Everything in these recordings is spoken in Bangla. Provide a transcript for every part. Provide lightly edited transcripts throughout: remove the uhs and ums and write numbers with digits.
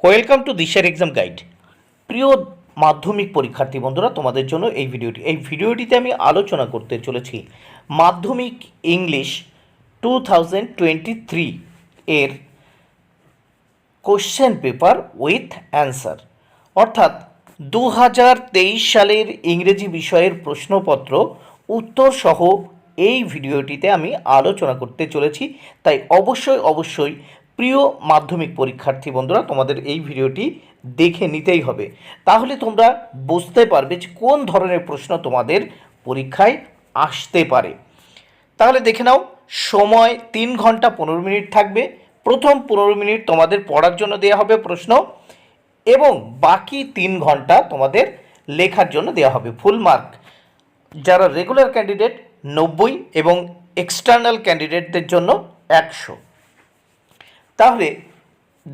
ওয়েলকাম টু দিশার এক্সাম গাইড। প্রিয় মাধ্যমিক পরীক্ষার্থী বন্ধুরা, তোমাদের জন্য এই ভিডিওটিতে আমি আলোচনা করতে চলেছি মাধ্যমিক ইংলিশ 2023 এর কোশ্চেন পেপার উইথ অ্যান্সার, অর্থাৎ 2023 সালের ইংরেজি বিষয়ের প্রশ্নপত্র উত্তর সহ এই ভিডিওটিতে আমি আলোচনা করতে চলেছি। তাই অবশ্যই প্রিয় মাধ্যমিক পরীক্ষার্থী বন্ধুরা, তোমাদের এই ভিডিওটি দেখে নিতেই হবে, তাহলে তোমরা বুঝতে পারবে যে কোন ধরনের প্রশ্ন তোমাদের পরীক্ষায় আসতে পারে। তাহলে দেখে নাও, সময় 3 ঘন্টা 15 মিনিট থাকবে। প্রথম 15 মিনিট তোমাদের পড়ার জন্য দেওয়া হবে প্রশ্ন, এবং বাকি 3 ঘন্টা তোমাদের লেখার জন্য দেওয়া হবে। ফুল মার্ক যারা রেগুলার ক্যান্ডিডেট 90 এবং এক্সটার্নাল ক্যান্ডিডেটদের জন্য 100। তাহলে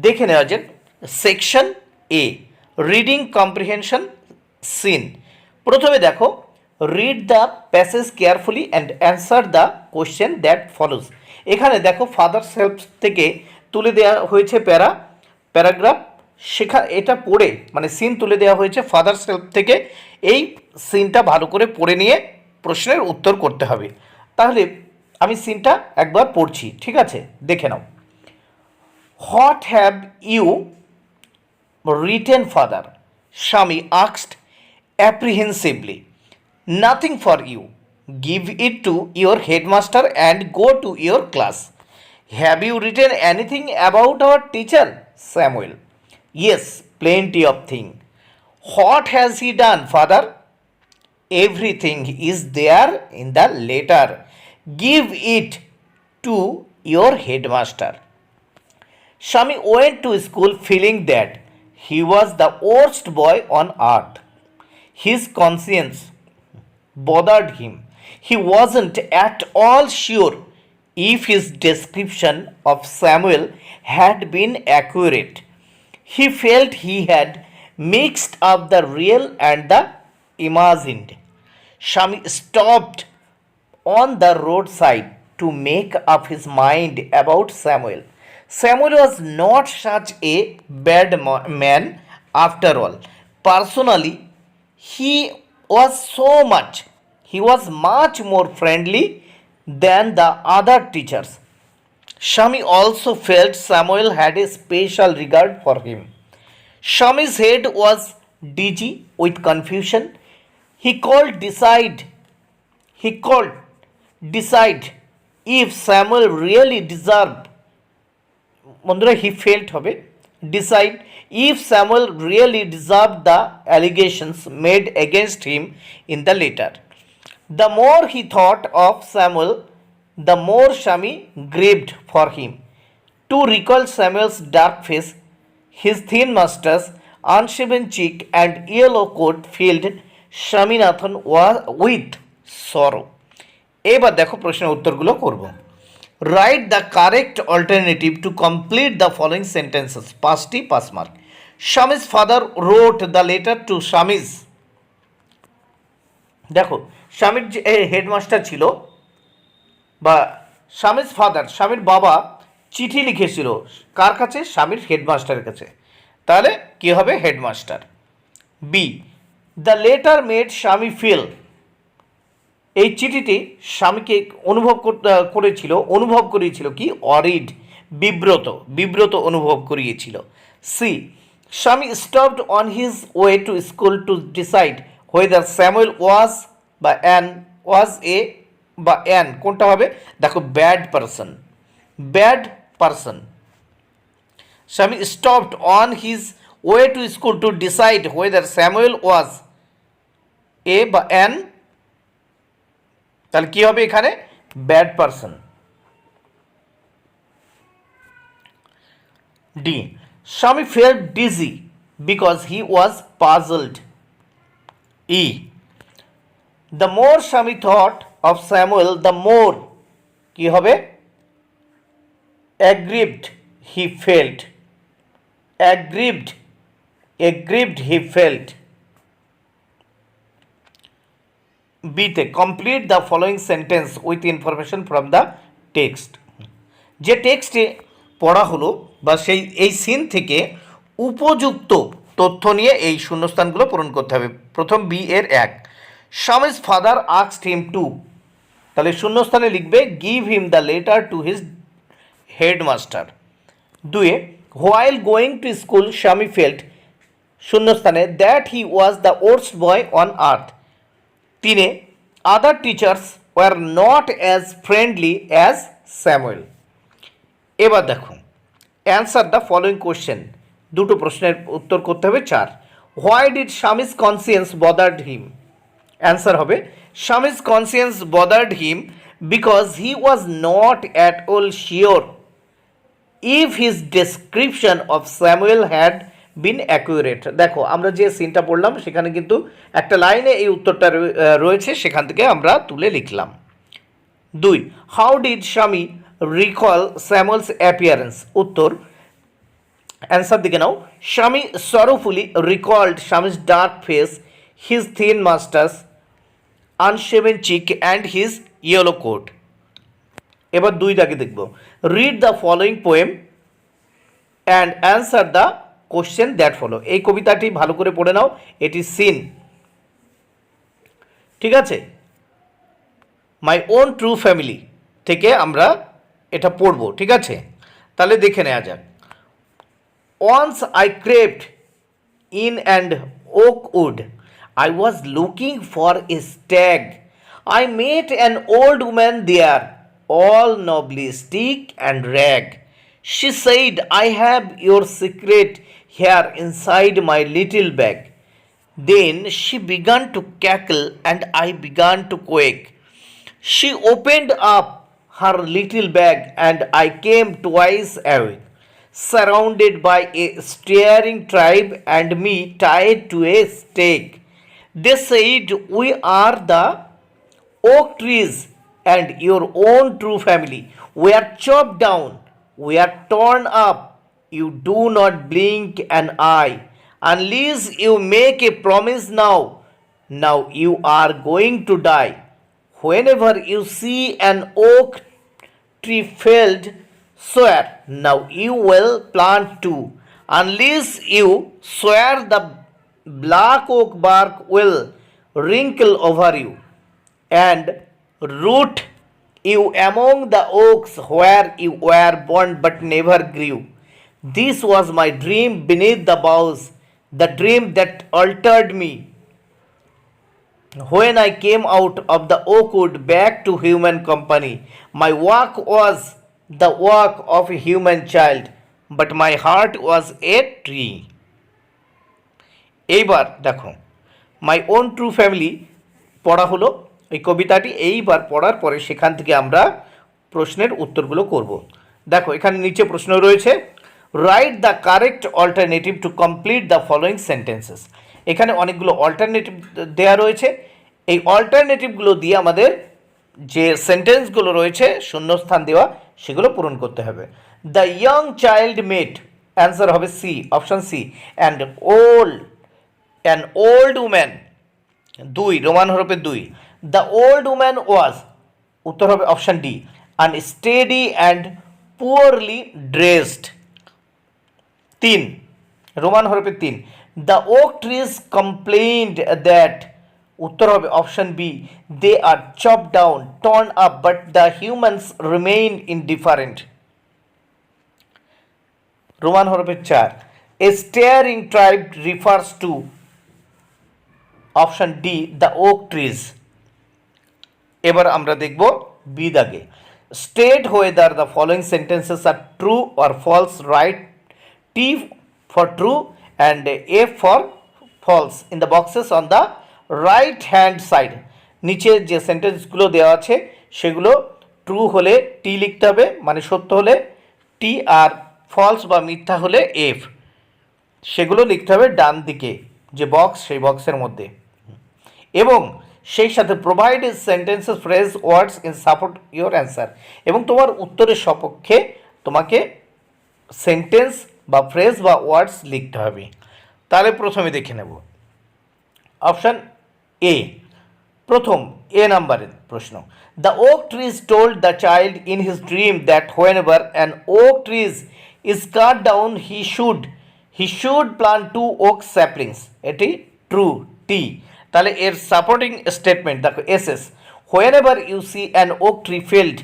দেখে নেওয়া যাক সেকশন এ, রিডিং কম্প্রিহেনশন সিন। প্রথমে দেখো, read the passage carefully and answer the question that follows. এখানে দেখো ফাদার্স হেল্প থেকে তুলে দেওয়া হয়েছে প্যারাগ্রাফ, এটা পড়ে মানে সিন তুলে দেওয়া হয়েছে ফাদার্স হেল্প থেকে। এই সিনটা ভালো করে পড়ে নিয়ে প্রশ্নের উত্তর করতে হবে। তাহলে আমি সিনটা একবার পড়ছি, ঠিক আছে? দেখে নাও। What have you written, father? Shami asked apprehensively. Nothing for you. Give it to your headmaster and go to your class. Have you written anything about our teacher, Samuel? Yes, plenty of things. What has he done, father? Everything is there in the letter. Give it to your headmaster. Shami went to school feeling that he was the worst boy on earth. His conscience bothered him. He wasn't at all sure if his description of Samuel had been accurate. He felt he had mixed up the real and the imagined. Shami stopped on the roadside to make up his mind about Samuel. Samuel was not such a bad man after all. Personally, he was much more friendly than the other teachers. Shami also felt Samuel had a special regard for him. Shami's head was dizzy with confusion. He called decide if Samuel really deserved, বন্ধুরা হি ফেল্ট হবে, decide if Samuel really deserve the allegations made against him in the letter. The more he thought of Samuel, the more Swami grieved for him. To recall Samuel's dark face, his thin moustaches, unshaven cheek and yellow coat filled Swaminathan with sorrow. এবার দেখো প্রশ্নের উত্তরগুলো করব। Write the correct alternative to complete the following sentences. পাঁচটি pass mark. Shami's father wrote the letter to Shami's, দেখো স্বামীর যে হেডমাস্টার ছিল বা স্বামীর ফাদার, স্বামীর বাবা চিঠি লিখেছিল কার কাছে? স্বামীর হেডমাস্টারের কাছে। তাহলে কি হবে? Headmaster. B, the letter made Swami feel, এই চিঠিটি স্বামীকে অনুভব করিয়েছিল কি? অরিড, বিব্রত অনুভব করিয়েছিল। C, Swami stopped on his way to school to decide whether Samuel was কোনটা হবে? দেখো bad person. Swami stopped on his way to school to decide whether Samuel was a বা অ্যান, তাহলে কি হবে এখানে? Bad person. D, Swami felt dizzy because he was puzzled. E, the more Swami thought of Samuel, the more কি হবে? Aggrieved he felt. বিতে, complete the following sentence with information from the text. যে টেক্সটে পড়া হলো বা এই সিন থেকে উপযুক্ত তথ্য নিয়ে এই শূন্যস্থানগুলো পূরণ করতে হবে। প্রথম বি এর 1, Swami's father asked him to, তাহলে শূন্যস্থানে লিখবে give him the letter to his headmaster. 2, while going to school Swami felt শূন্যস্থানে that he was the worst boy on earth. 3, other teachers were not as friendly as Samuel. এবার দেখো, অ্যান্সার দ্য ফলোয়িং কোশ্চেন, দুটো প্রশ্নের উত্তর করতে হবে। 4, why did Swami's conscience bothered him. Answer হবে Swami's conscience bothered him because he was not at all sure if his description of Samuel had been accurate. দেখো আমরা যে সিনটা পড়লাম সেখানে কিন্তু একটা লাইনে এই উত্তরটা রয়েছে, সেখান থেকে আমরা তুলে লিখলাম। 2, how did Swami recall Samuel's appearance. উত্তর, অ্যান্সার দিকে নাও। Swami sorrowfully recalled Swami's dark face, his thin moustaches, unshaven cheek and his yellow coat. এবার 2 দাগে দেখব, read the following poem and answer the question that follow. এই কবিতাটি ভালো করে পড়ে নাও, এটি সিন, ঠিক আছে? মাই ওন ট্রু ফ্যামিলি থেকে আমরা এটা পড়ব, ঠিক আছে? তাহলে দেখে নেওয়া যাক। Once I crept in an oak wood. I was looking for a stag. I met an old woman there, all nobly stick and rag. She said, I have your secret here inside my little bag. Then she began to cackle and I began to quake. She opened up her little bag and I came twice awake, surrounded by a staring tribe and me tied to a stake. They said, we are the oak trees and your own true family. We are chopped down, we are torn up. You do not blink an eye unless you make a promise now. Now you are going to die. Whenever you see an oak tree felled, swear now you will plant too. Unless you swear, the black oak bark will wrinkle over you and root you among the oaks where you were born but never grew. This was my dream beneath the boughs, the dream that altered me when I came out of the oak wood back to human company. My walk was the walk of a human child, but my heart was a tree. এইবার দেখো, মাই ওন ট্রু ফ্যামিলি পড়া হলো এই কবিতাটি। এইবার পড়ার পরে সেখান থেকে আমরা প্রশ্নের উত্তরগুলো করব। দেখো এখানে নিচে প্রশ্ন রয়েছে, write the correct alternative to complete the following sentences. এখানে অনেকগুলো অল্টারনেটিভ দেওয়া রয়েছে, এই অল্টারনেটিভগুলো দিয়ে আমাদের যে সেন্টেন্সগুলো রয়েছে শূন্যস্থান দেওয়া সেগুলো পূরণ করতে হবে। The young child met, answer হবে C, option C. And an old woman, 2 Roman হরফে 2। দ্য ওল্ড উম্যান ওয়াজ, উত্তর হবে option D, unsteady and poorly dressed. 3 Roman হরফে 3। The oak trees complained that, উত্তর হবে option B, they are chop down torn up but the humans remain indifferent. Roman হরফে 4। A staring tribe refers to, option D, the oak trees. এবার আমরা দেখব বি দাগে, state whether the following sentences are true or false, write T for true and F for false in the boxes on the right hand side. নিচে যে সেন্টেন্সগুলো দেওয়া আছে সেগুলো ট্রু হলে টি লিখতে হবে, মানে সত্য হলে টি, আর ফলস বা মিথ্যা হলে এফ, সেগুলো লিখতে হবে ডান দিকে যে বক্স সেই বক্সের মধ্যে। এবং সেই সাথে provide sentences phrase words in support your answer, এবং তোমার উত্তরের সপক্ষে তোমাকে সেন্টেন্স বা ফ্রেজ বা ওয়ার্ডস লিখতে হবে। তাহলে প্রথমে দেখে নেব অপশান এ, প্রথম এ নাম্বারের প্রশ্ন। The oak trees told the child in his dream that whenever an oak trees is cut down he should plant 2 oak saplings, এটি ট্রু টি। তাহলে এর সাপোর্টিং স্টেটমেন্ট দেখো SS, whenever you see an oak tree felled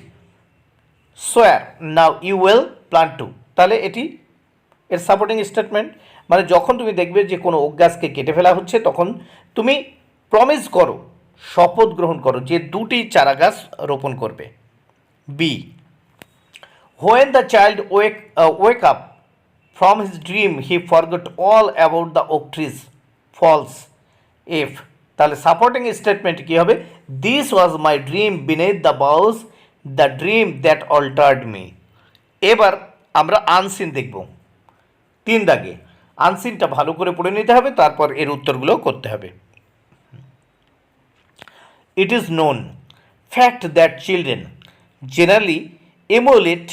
swear now you will plant 2। তাহলে এটি এর সাপোর্টিং স্টেটমেন্ট, মানে যখন তুমি দেখবে যে কোনো ওক গাছকে কেটে ফেলা হচ্ছে তখন তুমি প্রমিস করো, শপথ গ্রহণ করো যে 2টি চারা গাছ রোপণ করবে। B, when the child wake up from his dream he forgot all about the oak trees, false। if, তাহলে সাপোর্টিং স্টেটমেন্ট কি হবে, this was my dream beneath the boughs, the dream that altered me. এবার আমরা আনসিন দেখব 3 দাগে। আনসিনটা ভালো করে পড়ে নিতে হবে, তারপর এর উত্তরগুলো করতে হবে। It is known fact that children generally emulate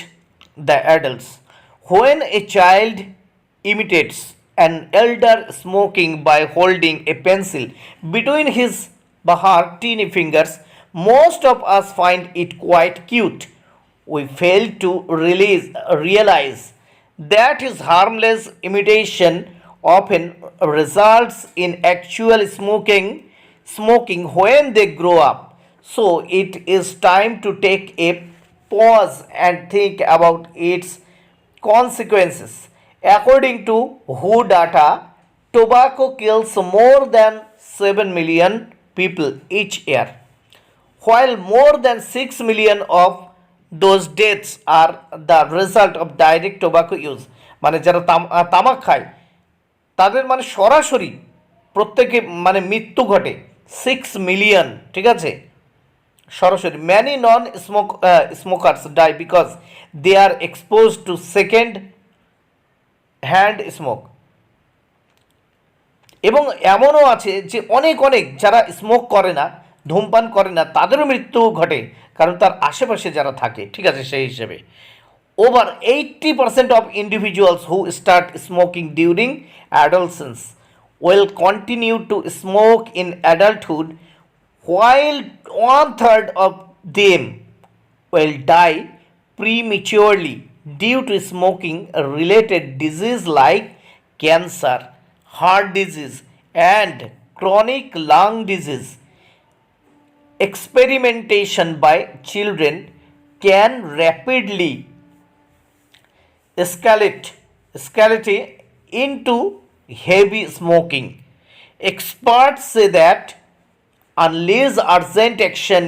the adults. When a child imitates an elder smoking by holding a pencil between his her teeny fingers, most of us find it quite cute. We fail to realize that his harmless imitation often results in actual smoking when they grow up. So it is time to take a pause and think about its consequences. According to WHO data, tobacco kills more than 7 million people each year, while more than 6 million of those deaths are the result of direct tobacco use। মানে যারা তামাক খায় তাদের মানে সরাসরি প্রত্যেকে মানে মৃত্যু ঘটে 6 মিলিয়ন, ঠিক আছে, সরাসরি। Many non smokers die because they are expose to second hand smoke. এবং এমনও আছে যে অনেক যারা স্মোক করে না, ধূমপান করে না, তাদেরও মৃত্যু ঘটে কারণ তার আশেপাশে যারা থাকে, ঠিক আছে, সেই হিসেবে over 80% of individuals who start smoking during adolescence will continue to smoke in adulthood, while 1/3 of them will die prematurely due to smoking related disease like cancer, heart disease, and chronic lung disease. Experimentation by children can rapidly escalate into heavy smoking. Experts say that unless urgent action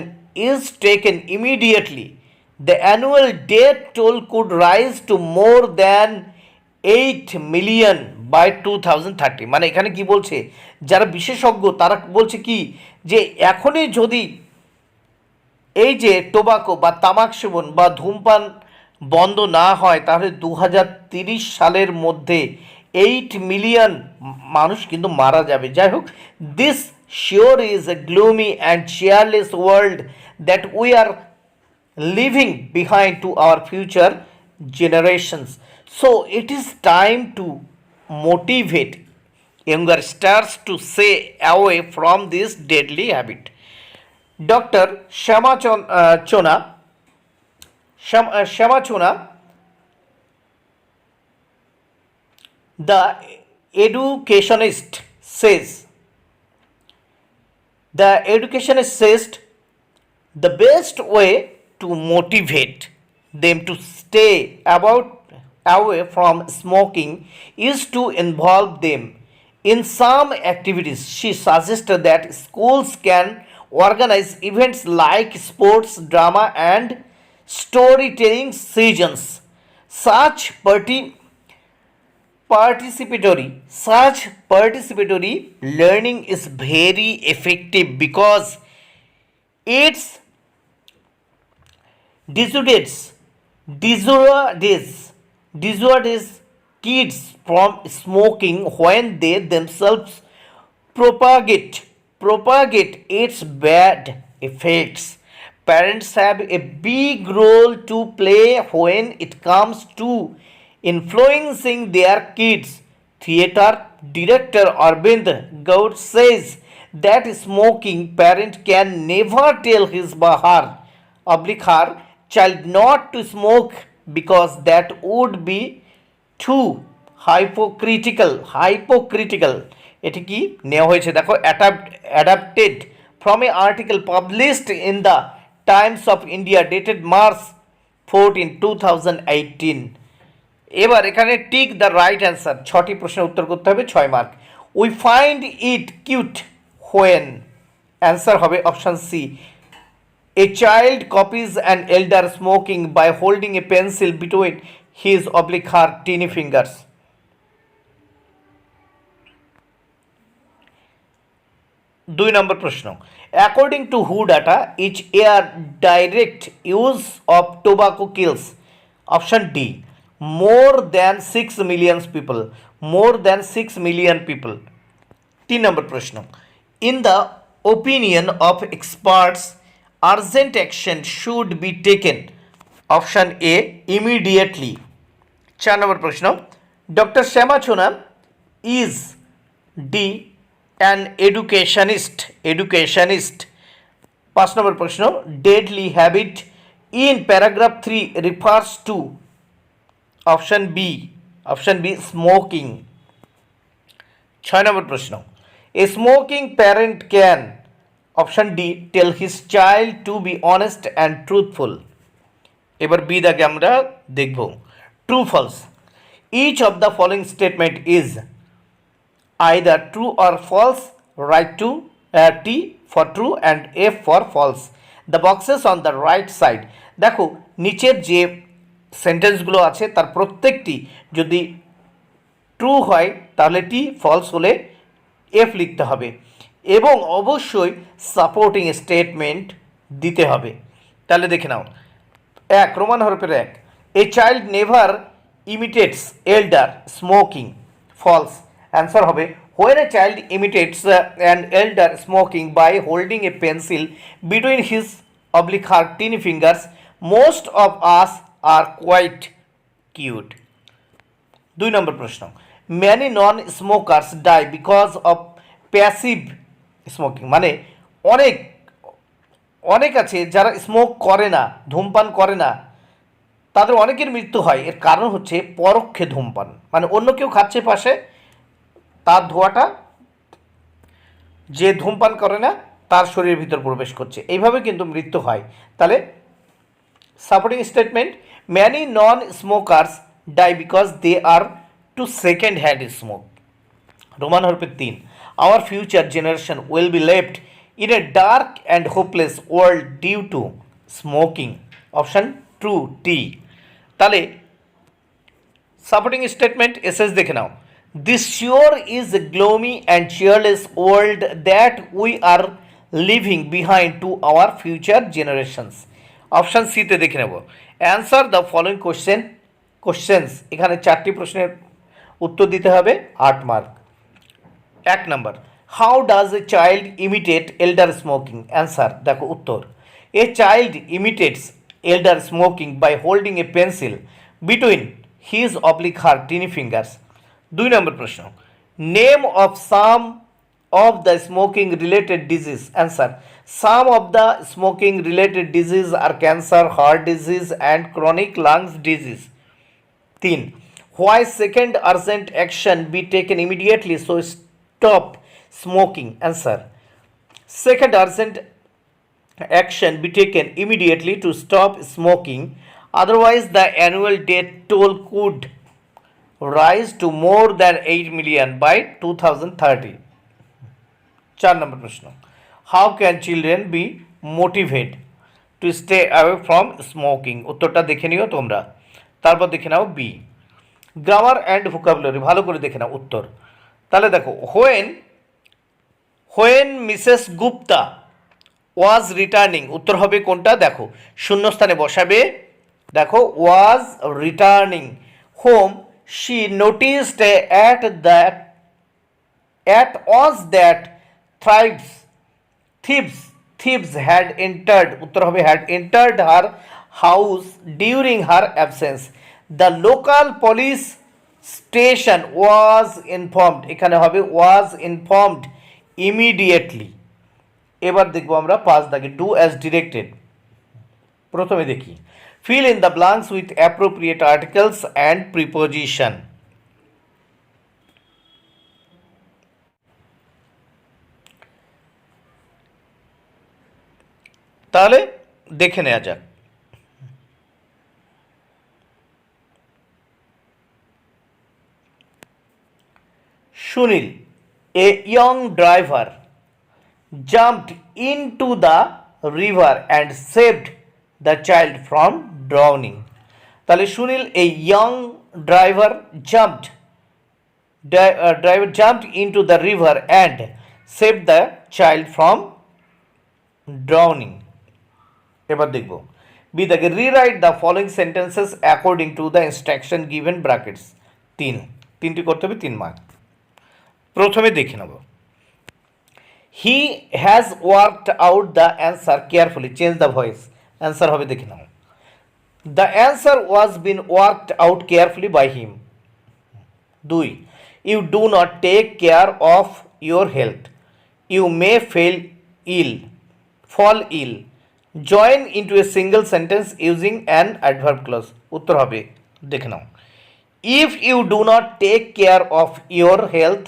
is taken immediately, the annual death toll could rise to more than 8 million by 2030। মানে এখানে কি বলছে, যারা বিশেষজ্ঞ তারা বলছে কি যে এখনই যদি এই যে টোবাকো বা তামাক সেবন বা ধূমপান বন্ধ না হয় তাহলে 2030 সালের মধ্যে 8 মিলিয়ন মানুষ কিন্তু মারা যাবে। যাই হোক, this sure is a gloomy and cheerless world that we are living behind to our future generations. So it is time to motivate youngsters to stay away from this deadly habit. Dr. Shama Chona, the educationist says, the best way to motivate them to stay away from smoking is to involve them in some activities. She suggested that schools can organize events like sports, drama, and storytelling sessions. Such participatory learning is very effective because it's dissuades kids from smoking when they themselves propagate its bad effects. Parents have a big role to play when it comes to influencing their kids. Theatre director Arvind Gaur says that a smoking parent can never tell his her child not to smoke because that would be too hypocritical এটি কি নেওয়া হয়েছে দেখো, adapted from a article published in the Times of India dated March 14, 2018। এবার এখানে টিক দ্য রাইট অ্যান্সার, 6টি প্রশ্নের উত্তর করতে হবে, 6 mark. We find it cute when, answer হবে option C, a child copies an elder smoking by holding a pencil between his oblique her tiny fingers. 2 নম্বর প্রশ্ন, অ্যাকর্ডিং টু হু data each year direct use of tobacco kills, option D, more than 6 million people. 3 number প্রশ্ন, in the opinion of experts urgent action should be taken, option A, immediately. 4 number প্রশ্ন, doctor Shyama Chhona is D an educationist. 5 number প্রশ্ন, deadly habit in paragraph 3 refers to, option B smoking. 6 number প্রশ্ন, a smoking parent can, option D, tell his child to be honest and truthful. এবার বি দাগে আমরা দেখব, true false, each of the following statement is either true or false, write to T for true and F for false. The boxes on the right side, দেখো নিচের যে সেন্টেন্সগুলো আছে তার প্রত্যেকটি যদি ট্রু হয় তাহলে টি, ফলস হলে এফ লিখতে হবে এবং অবশ্যই সাপোর্টিং স্টেটমেন্ট দিতে হবে। তাহলে দেখে নাও, 1 রোমান হরফের 1, a child never imitates elder smoking, false. Answer হবে, when a child imitates an elder smoking by holding a pencil between his oblique or tiny fingers, most of us are quite cute. 2 নম্বর প্রশ্ন, many non-smokers die because of passive smoking, মানে অনেক আছে যারা স্মোক করে না, ধূমপান করে না, তাদের অনেকের মৃত্যু হয়। এর কারণ হচ্ছে পরোক্ষে ধূমপান, মানে অন্য কেউ খাচ্ছে পাশে, তার ধোঁয়াটা যে ধূমপান করে না তার শরীরের ভিতর প্রবেশ করছে, এইভাবে কিন্তু মৃত্যু হয়। তাহলে supporting statement, many non smokers die because they are to second hand smoke. রোমান হরফে 3, our future generation will be left in a dark and hopeless world due to smoking, option true T. তাহলে সাপোর্টিং স্টেটমেন্ট এসএস দেখে নাও, this sure is a gloomy and cheerless world that we are leaving behind to our future generations, option সিতে দেখে নেব। অ্যান্সার দ্য ফলোইং কোশ্চেন্স, এখানে 4টি প্রশ্নের উত্তর দিতে হবে, 8 মার্ক। 1 নম্বর, how does a child imitate elder smoking, answer দেখো উত্তর, a child imitates elder smoking by holding a pencil between his oblique her tiny fingers. 2 নম্বর প্রশ্ন, name of some of the smoking related disease, answer some of the smoking related disease are cancer, heart disease and chronic lungs disease. 3, why second urgent action be taken immediately so stop smoking, answer second urgent action be taken immediately to stop smoking, otherwise the annual death toll could rise to more than 8 million by 2030. 4 number প্রশ্ন, how can children be motivated to stay away from smoking, উত্তরটা দেখে নিও তোমরা। তারপর দেখে নাও বি, গ্রামার অ্যান্ড ভোকাবুলারি, ভালো করে দেখে নাও উত্তর। তাহলে দেখো, when Mrs Gupta was returning, উত্তর হবে কোনটা, দেখো শূন্যস্থানে বসাবে, দেখো was returning home, she noticed at was that thieves had entered, উত্তর হবে had entered her house during her absence. The local police station was informed, এখানে হবে was informed immediately। এবার দেখবো আমরা 5 দাগে, do as directed। প্রথমে দেখি, fill in the blanks with appropriate articles and preposition। তাহলে দেখে নেওয়া যাক। Sunil, a young driver jumped into the river and saved the child from drowning. তাহলে Sunil, a young driver jumped into the river and saved the child from drowning. এবার দেখব বি দাগে, rewrite the following sentences according to the instruction given brackets. তিনটি করতে হবে, 3 মার্ক। প্রথমে দেখে নেব, he has worked out the answer carefully, change the voice. Answer হবে, দেখে নাও, the answer was been worked out carefully by him. 2, you do not take care of your health, you may fall ill. Join into a single sentence using an adverb clause. উত্তর হবে, দেখে নাও, if you do not take care of your health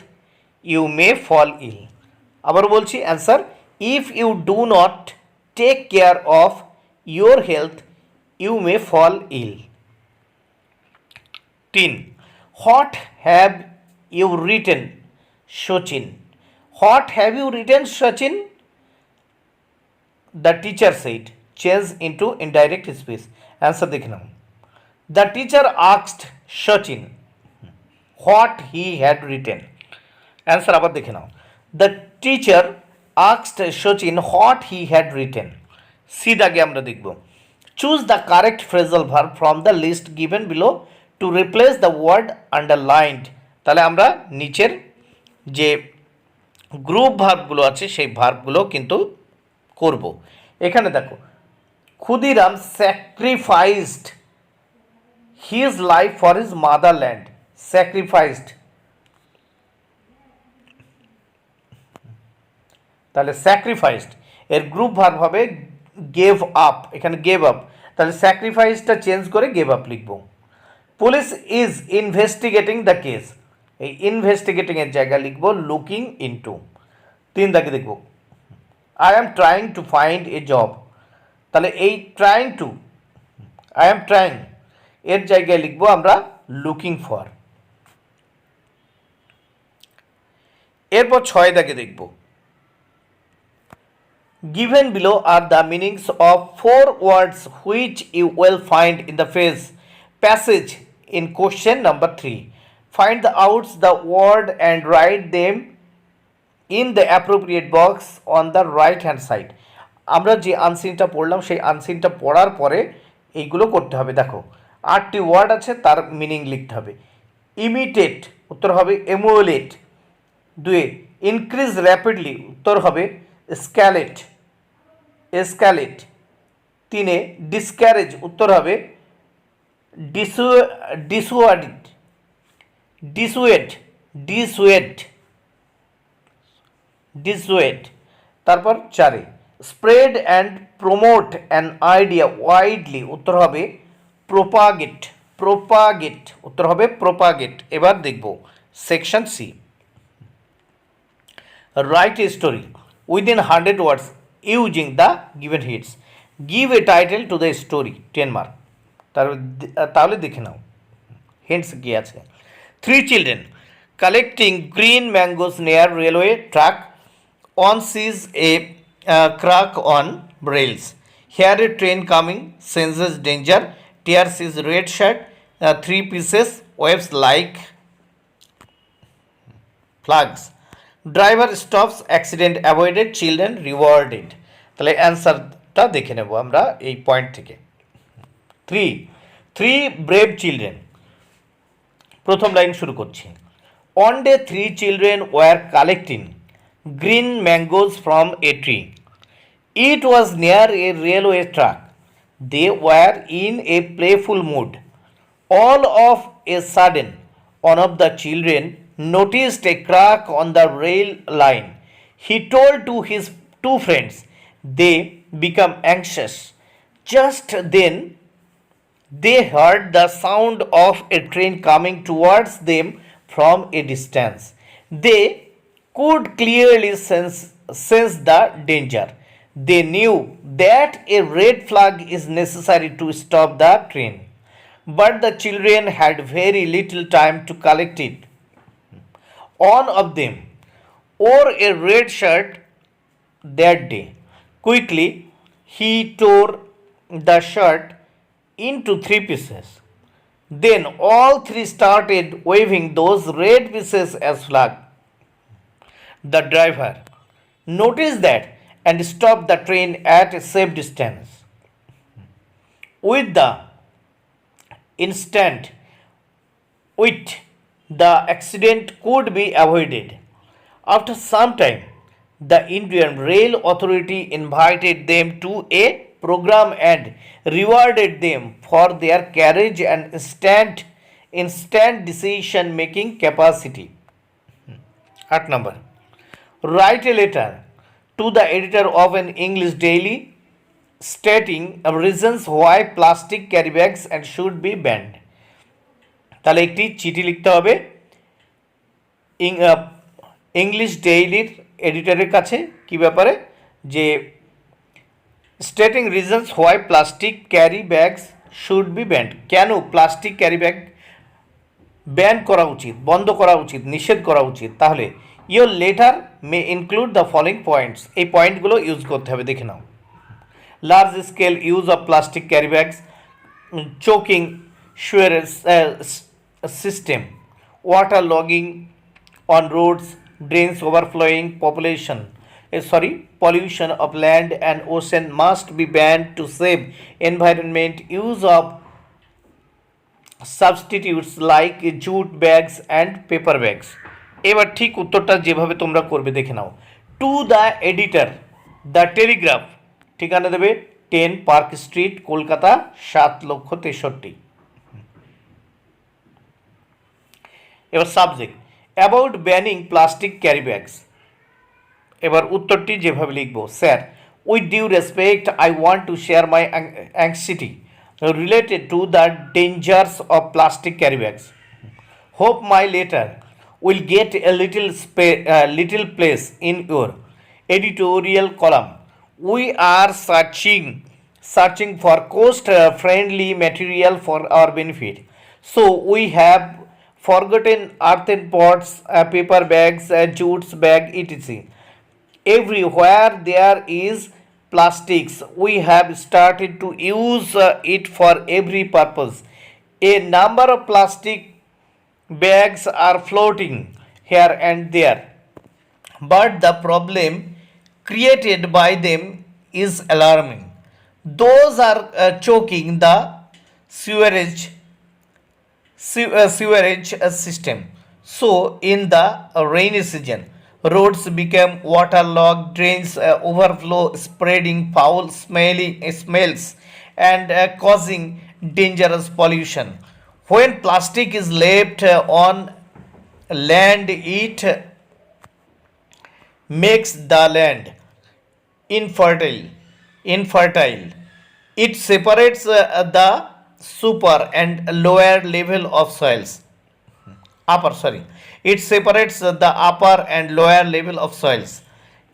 you may fall ill. আবার বলছি answer, if you do not take care of your health you may fall ill. 3, what have you written Sachin? What have you written Sachin? The teacher said. Change into indirect speech. Answer দেখে নাও, the teacher asked Sachin what he had written. Answer আবার দেখে নাও, the teacher asked Sachin what he had written. C দাগে আমরা দেখব, choose the correct phrasal verb from the list given below to replace the word underlined. তাহলে আমরা নিচের যে গ্রুপ ভার্বগুলো আছে সেই ভার্বগুলো কিন্তু করব। এখানে দেখো, Khudiram sacrificed his life for his motherland. Sacrificed, তাহলে স্যাক্রিফাইসড এর গ্রুপ ভার্ব হবে গেভ আপ। এখানে গেভ আপ, তাহলে স্যাক্রিফাইসটা চেঞ্জ করে গেভ আপ লিখব। Police is investigating the case, এই ইনভেস্টিগেটিং এর জায়গায় লিখব লুকিং ইনটু। 3 দাগে দেখব, I am trying to find a job, তাহলে এই trying to, I am trying এর জায়গায় লিখব আমরা লুকিং ফর। এরপর 6 দাগে দেখব, given below are the meanings of 4 words which you will find in the passage in question number 3. Find out the word and write them in the appropriate box on the right hand side. আমরা যে আনসিনটা পড়লাম সেই আনসিনটা পড়ার পরে এইগুলো করতে হবে। দেখো 8টি ওয়ার্ড আছে, তার মিনিং লিখতে হবে। ইমিটেট, উত্তর হবে এমুলেট। 2, ইনক্রিজ র্যাপিডলি, উত্তর হবে স্ক্যালেট। 3, ডিসক্যারেজ, উত্তর হবে ডিসুয়েড। তারপর 4, spread and promote an idea widely, উত্তর হবে প্রোপাগেট, উত্তর হবে প্রোপাগেট। এবার দেখব section C, write a story within 100 words using the given hints. Give a title to the story, 10 mark. তাহলে দেখে নাও হিন্টস কি আছে। 3 children collecting green mangoes near railway track. One sees a crack on rails. Here a train coming, senses danger, tears his red shirt, 3 pieces, waves like flags. Driver stops, accident avoided, children rewarded. তাহলে অ্যান্সারটা দেখে নেব আমরা এই পয়েন্ট থেকে। 3 brave children, প্রথম লাইন শুরু করছি। On day 3 children were collecting green mangoes from a tree. It was near a railway track. They were in a playful mood. All of a sudden, one of the children noticed a crack on the rail line. He told to his 2 friends. They became anxious. Just then, they heard the sound of a train coming towards them from a distance. They could clearly sense the danger. They knew that a red flag is necessary to stop the train, but the children had very little time to collect it. One of them wore a red shirt that day. Quickly, he tore the shirt into three pieces. Then all three started waving those red pieces as flag. The driver noticed that and stopped the train at a safe distance. With the instant wit, the accident could be avoided. After some time, the Indian Rail Authority invited them to a program and rewarded them for their courage and instant decision making capacity. 8 number. Write a letter to the editor of an English daily stating reasons why plastic carry bags and should be banned. তাহলে একটি চিঠি লিখতে হবে ইংলিশ ডেইলির এডিটরের কাছে কি ব্যাপারে, যে stating reasons why plastic carry bags should be banned, কেন প্লাস্টিক ক্যারি ব্যাগ ব্যান করা উচিত, বন্ধ করা উচিত, নিষেধ করা উচিত। তাহলে your letter may include the following points, এই পয়েন্টগুলো ইউজ করতে হবে, দেখে নাও। Large scale use of plastic carry bags, choking sewerage system, water logging on roads, drains overflowing, pollution of land and ocean must be banned to save environment. Use of substitutes like jute bags and paper bags. এবার ঠিক উত্তরটা যেভাবে তোমরা করবে দেখে নাও। To the editor, the Telegraph, ঠিকানা দেবে 10 পার্ক স্ট্রিট, কলকাতা 7,63,000। এবার subject about banning plastic carry bags, এবার উত্তরটি যেভাবে লিখব, sir with due respect I want to share my anxiety related to the dangers of plastic carry bags. Hope my letter will get a little place in your editorial column. We are searching for cost friendly material for our benefit, so we have forgotten earthen pots, paper bags, jute bag, etc. Everywhere there is plastics, we have started to use it for every purpose. A number of plastic bags are floating here and there, but the problem created by them is alarming. Those are choking the sewerage system. So in the rainy season, roads become waterlogged, drains overflow, spreading foul smells and causing dangerous pollution. When plastic is left on land, it makes the land infertile. It separates the super and lower level of soils. It separates the upper and lower level of soils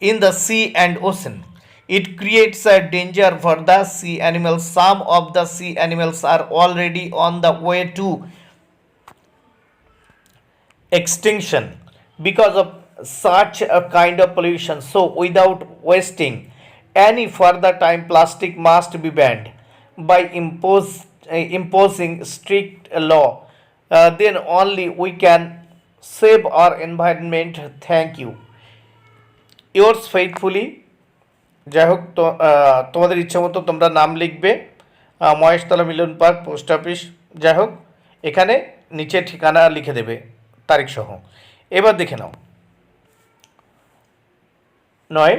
in the sea and ocean. It creates a danger for the sea animals. Some of the sea animals are already on the way to extinction because of such a kind of pollution. So without wasting any further time, plastic must be banned by imposing strict law. Then only we can save our environment. Thank you. Yours faithfully. যাই হোক, তো তোমাদের ইচ্ছা মতো তোমরা নাম লিখবে, মহেশতলা মিলন পার্ক, পোস্ট অফিস, যাই হোক এখানে নিচে ঠিকানা লিখে দেবে তারিখ সহ। এবার দেখে নাও 9,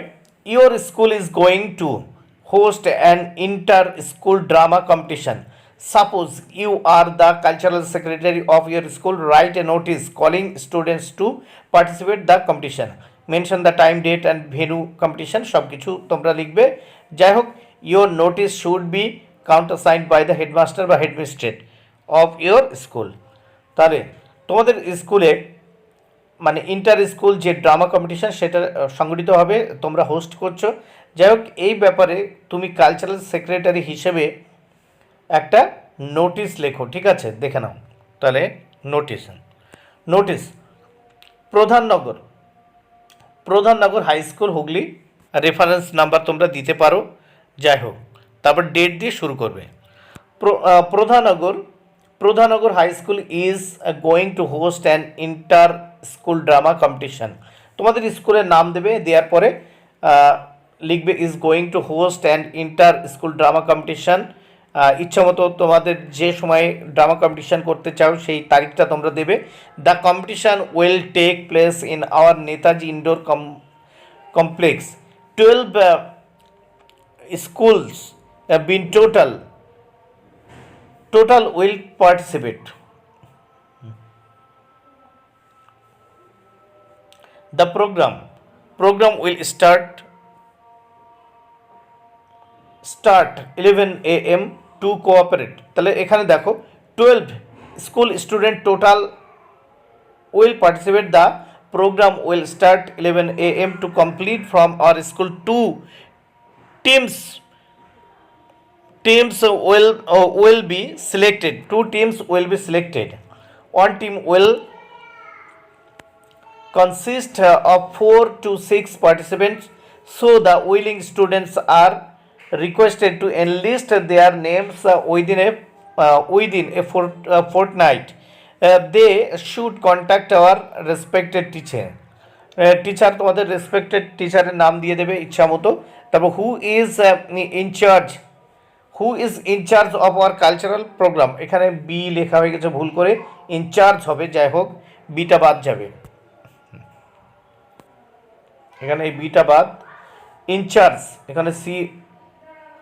your school is going to host an inter school drama competition. Suppose you are the cultural secretary of your school, write a notice calling students to participate the competition. Mention the time, date and venue competition, সব কিছু তোমরা লিখবে। যাই হোক, your notice should be countersigned by the headmaster বা হেডমিস্ট্রেট অফ ইয়োর স্কুল। তাহলে তোমাদের স্কুলে মানে ইন্টার স্কুল যে ড্রামা কম্পিটিশন সেটা সংগঠিত হবে, তোমরা হোস্ট করছো, যাই হোক, এই ব্যাপারে তুমি কালচারাল সেক্রেটারি হিসেবে একটা নোটিশ লেখো, ঠিক আছে? দেখে নাও তাহলে। Notice notice Pradhannagar, Pradhannagar high school Hooghly, reference number তোমরা দিতে পারো। যাই হোক, তারপর ডেট দিয়ে শুরু করবে। Pradhannagar, Pradhannagar high school is going to host an inter school drama competition. তোমাদের স্কুলের নাম দেবে, দেওয়ার পরে লিখবে is going to host and inter school drama competition. ইচ্ছা মতো তোমাদের যে সময়ে ড্রামা কম্পিটিশান করতে চাও সেই তারিখটা তোমরা দেবে। The competition will take place in our Netaji indoor complex. 12 schools been total will participate. The program will start 11 a.m. to cooperate. তাহলে এখানে দেখো 12 school student total will participate. The program will start 11 a.m. to complete from our school. Two teams will be selected. Two teams will be selected. One team will consist of 4 to 6 participants. So the willing students are requested to enlist their names within a fortnight. They should contact our respected teacher. Teacher, তোমাদের রেসপেক্টেড টিচারের নাম দিয়ে দেবে ইচ্ছা মতো। তারপর who is in-charge of our cultural programme. এখানে বি লেখা হয়ে গেছে ভুল করে, ইনচার্জ হবে। যাই হোক, বিটা বাদ যাবে, এখানে এই বিটা বাদ। ইনচার্জ এখানে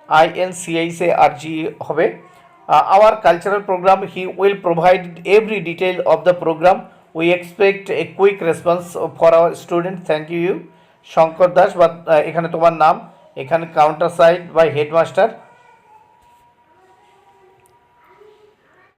INCIC হবে। Our cultural programme, he will provide every detail of the programme. We expect a quick response for our student. Thank you Shankar Das. বা এখানে তোমার নাম, এখানে কাউন্টার সাইড বাই হেডমাস্টার।